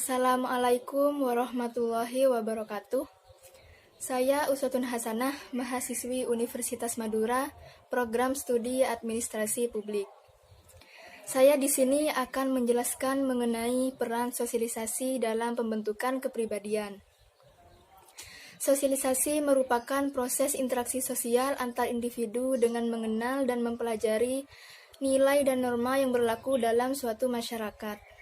Assalamualaikum warahmatullahi wabarakatuh. Saya Uswatun Hasanah, mahasiswi Universitas Madura, program studi Administrasi Publik. Saya di sini akan menjelaskan mengenai peran sosialisasi dalam pembentukan kepribadian. Sosialisasi merupakan proses interaksi sosial antar individu dengan mengenal dan mempelajari nilai dan norma yang berlaku dalam suatu masyarakat.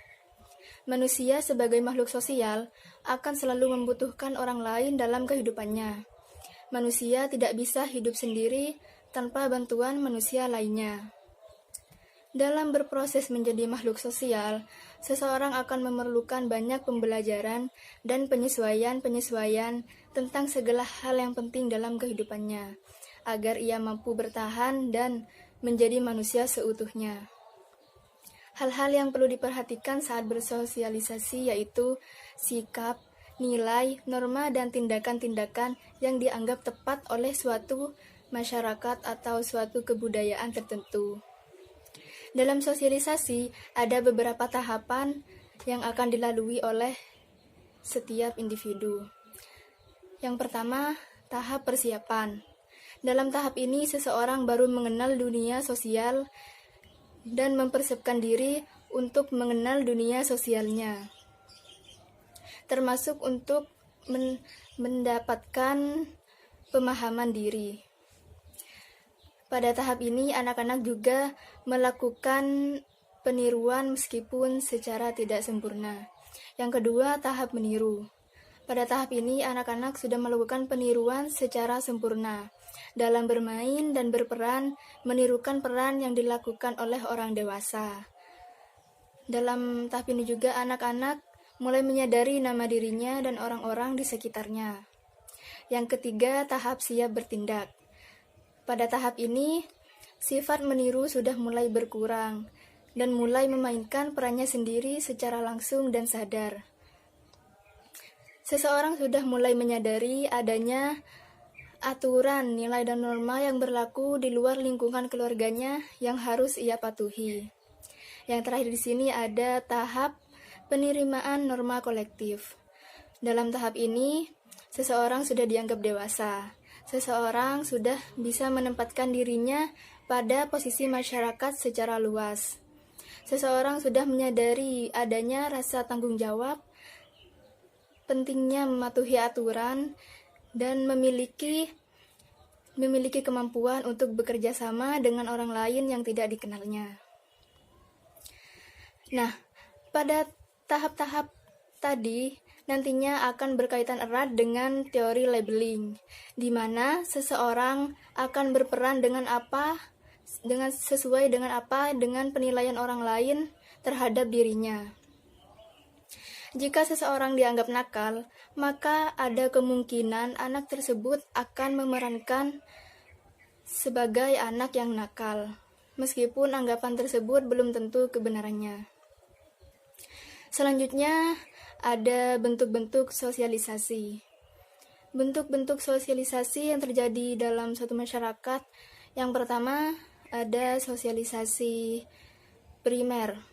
Manusia sebagai makhluk sosial akan selalu membutuhkan orang lain dalam kehidupannya. Manusia tidak bisa hidup sendiri tanpa bantuan manusia lainnya. Dalam berproses menjadi makhluk sosial, seseorang akan memerlukan banyak pembelajaran dan penyesuaian tentang segala hal yang penting dalam kehidupannya, agar ia mampu bertahan dan menjadi manusia seutuhnya. Hal-hal yang perlu diperhatikan saat bersosialisasi yaitu sikap, nilai, norma, dan tindakan-tindakan yang dianggap tepat oleh suatu masyarakat atau suatu kebudayaan tertentu. Dalam sosialisasi, ada beberapa tahapan yang akan dilalui oleh setiap individu. Yang pertama, tahap persiapan. Dalam tahap ini, seseorang baru mengenal dunia sosial dan mempersiapkan diri untuk mengenal dunia sosialnya, termasuk untuk mendapatkan pemahaman diri. Pada tahap ini, anak-anak juga melakukan peniruan meskipun secara tidak sempurna. Yang kedua, tahap meniru. Pada tahap ini, anak-anak sudah melakukan peniruan secara sempurna dalam bermain dan berperan, menirukan peran yang dilakukan oleh orang dewasa. Dalam tahap ini juga anak-anak mulai menyadari nama dirinya dan orang-orang di sekitarnya. Yang ketiga, tahap siap bertindak. Pada tahap ini, sifat meniru sudah mulai berkurang dan mulai memainkan perannya sendiri secara langsung dan sadar. Seseorang sudah mulai menyadari adanya aturan, nilai, dan norma yang berlaku di luar lingkungan keluarganya yang harus ia patuhi. Yang terakhir di sini ada tahap penerimaan norma kolektif. Dalam tahap ini, seseorang sudah dianggap dewasa. Seseorang sudah bisa menempatkan dirinya pada posisi masyarakat secara luas. Seseorang sudah menyadari adanya rasa tanggung jawab, pentingnya mematuhi aturan, dan memiliki kemampuan untuk bekerja sama dengan orang lain yang tidak dikenalnya. Nah, pada tahap-tahap tadi nantinya akan berkaitan erat dengan teori labeling, di mana seseorang akan berperan sesuai dengan penilaian orang lain terhadap dirinya. Jika seseorang dianggap nakal, maka ada kemungkinan anak tersebut akan memerankan sebagai anak yang nakal, meskipun anggapan tersebut belum tentu kebenarannya. Selanjutnya, ada bentuk-bentuk sosialisasi. Bentuk-bentuk sosialisasi yang terjadi dalam suatu masyarakat. Yang pertama, ada sosialisasi primer.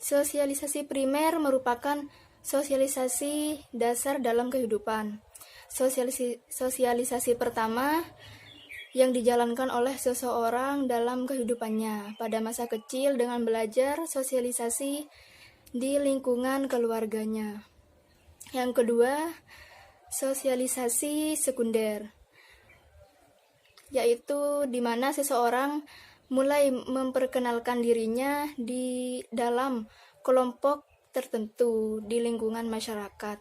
Sosialisasi primer merupakan sosialisasi dasar dalam kehidupan. Sosialisasi pertama yang dijalankan oleh seseorang dalam kehidupannya pada masa kecil dengan belajar sosialisasi di lingkungan keluarganya. Yang kedua, sosialisasi sekunder, yaitu di mana seseorang mulai memperkenalkan dirinya di dalam kelompok tertentu di lingkungan masyarakat,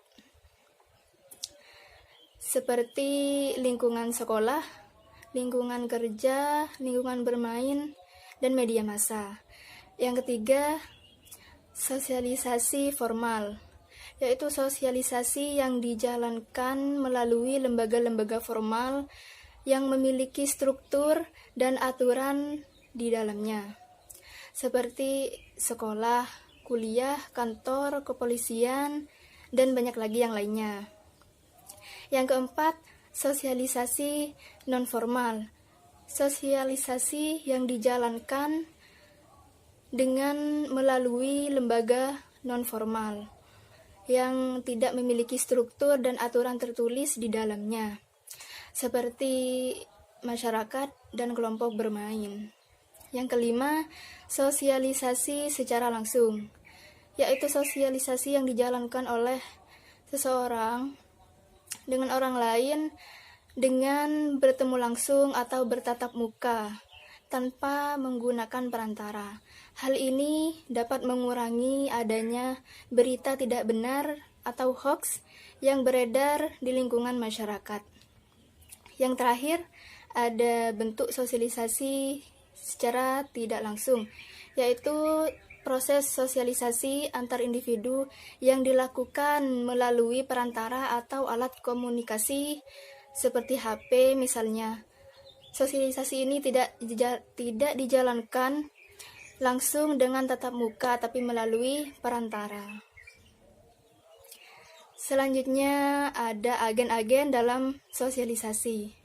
seperti lingkungan sekolah, lingkungan kerja, lingkungan bermain, dan media massa. Yang ketiga, sosialisasi formal, yaitu sosialisasi yang dijalankan melalui lembaga-lembaga formal yang memiliki struktur dan aturan di dalamnya, seperti sekolah, kuliah, kantor, kepolisian, dan banyak lagi yang lainnya. Yang keempat, sosialisasi non-formal, sosialisasi yang dijalankan dengan melalui lembaga non-formal. yang tidak memiliki struktur dan aturan tertulis di dalamnya, seperti masyarakat dan kelompok bermain. Yang kelima, sosialisasi secara langsung, yaitu sosialisasi yang dijalankan oleh seseorang dengan orang lain dengan bertemu langsung atau bertatap muka tanpa menggunakan perantara. Hal ini dapat mengurangi adanya berita tidak benar atau hoax yang beredar di lingkungan masyarakat. Yang terakhir, ada bentuk sosialisasi secara tidak langsung, yaitu proses sosialisasi antar individu yang dilakukan melalui perantara atau alat komunikasi seperti HP misalnya. Sosialisasi ini tidak dijalankan langsung dengan tatap muka, tapi melalui perantara. Selanjutnya ada agen-agen dalam sosialisasi.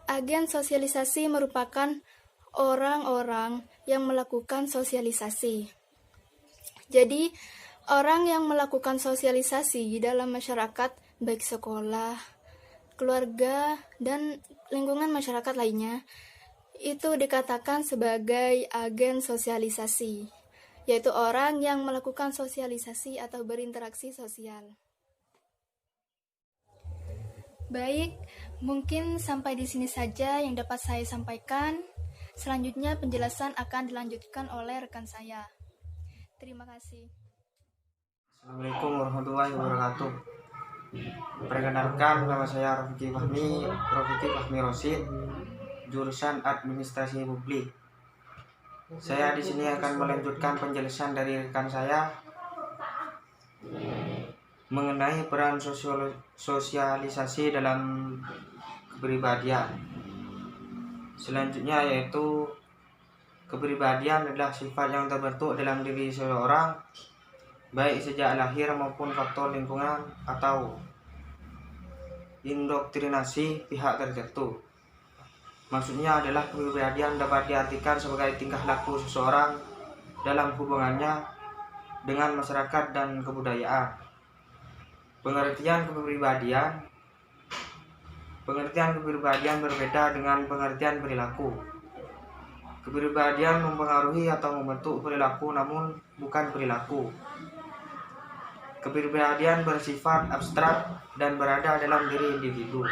Agen sosialisasi merupakan orang-orang yang melakukan sosialisasi. Jadi, orang yang melakukan sosialisasi dalam masyarakat, baik sekolah, keluarga, dan lingkungan masyarakat lainnya, itu dikatakan sebagai agen sosialisasi, yaitu orang yang melakukan sosialisasi atau berinteraksi sosial. Baik, mungkin sampai di sini saja yang dapat saya sampaikan. Selanjutnya penjelasan akan dilanjutkan oleh rekan saya. Terima kasih. Assalamualaikum warahmatullahi wabarakatuh. Perkenalkan, nama saya Rafiki Fahmi Rosid, jurusan Administrasi Publik. Saya di sini akan melanjutkan penjelasan dari rekan saya mengenai peran sosialisasi dalam kepribadian. Selanjutnya yaitu kepribadian adalah sifat yang terbentuk dalam diri seseorang, baik sejak lahir maupun faktor lingkungan atau indoktrinasi pihak tertentu. Maksudnya adalah kepribadian dapat diartikan sebagai tingkah laku seseorang dalam hubungannya dengan masyarakat dan kebudayaan. Pengertian kepribadian berbeda dengan pengertian perilaku. Kepribadian mempengaruhi atau membentuk perilaku, namun bukan perilaku. Kepribadian bersifat abstrak dan berada dalam diri individu.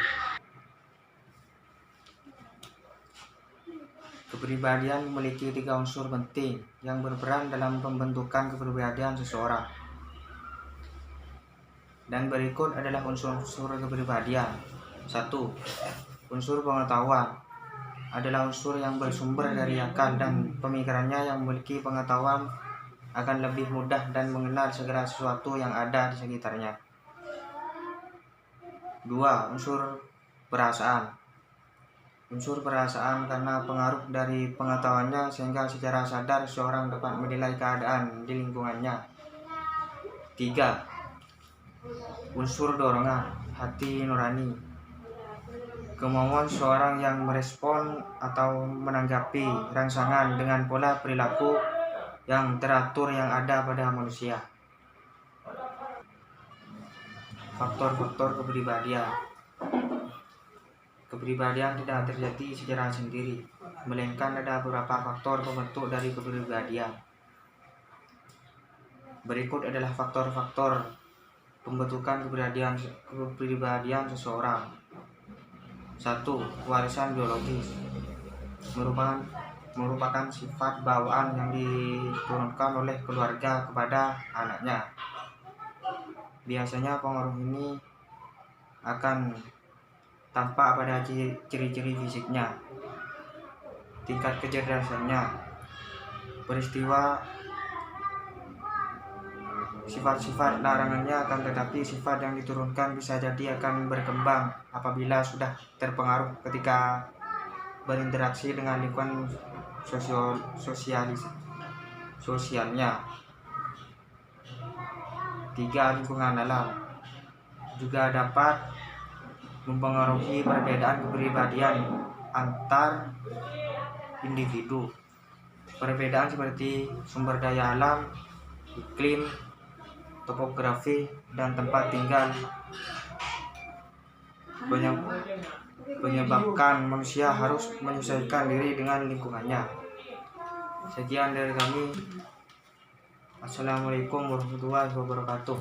Kepribadian memiliki 3 unsur penting yang berperan dalam pembentukan kepribadian seseorang. Dan berikut adalah unsur-unsur kepribadian. 1. Unsur pengetahuan adalah unsur yang bersumber dari akal dan pemikirannya yang memiliki pengetahuan akan lebih mudah dan mengenal segala sesuatu yang ada di sekitarnya. 2. Unsur perasaan. Unsur perasaan karena pengaruh dari pengetahuannya sehingga secara sadar seorang dapat menilai keadaan di lingkungannya. 3. Unsur dorongan, hati nurani. Kemauan seorang yang merespon atau menanggapi rangsangan dengan pola perilaku yang teratur yang ada pada manusia. Faktor-faktor kepribadian. Kepribadian tidak terjadi secara sendiri, melainkan ada beberapa faktor pembentuk dari kepribadian. Berikut adalah faktor-faktor pembentukan kepribadian seseorang. 1. Warisan biologis merupakan sifat bawaan yang diturunkan oleh keluarga kepada anaknya. Biasanya pengaruh ini akan tampak pada ciri-ciri fisiknya, tingkat kecerdasannya, peristiwa, sifat-sifat larangannya, akan tetapi sifat yang diturunkan bisa jadi akan berkembang apabila sudah terpengaruh ketika berinteraksi dengan lingkungan sosialnya. 3. Lingkungan alam juga dapat mempengaruhi perbedaan kepribadian antar individu. Perbedaan seperti sumber daya alam, iklim, topografi, dan tempat tinggal menyebabkan manusia harus menyesuaikan diri dengan lingkungannya. Sekian dari kami. Assalamualaikum warahmatullahi wabarakatuh.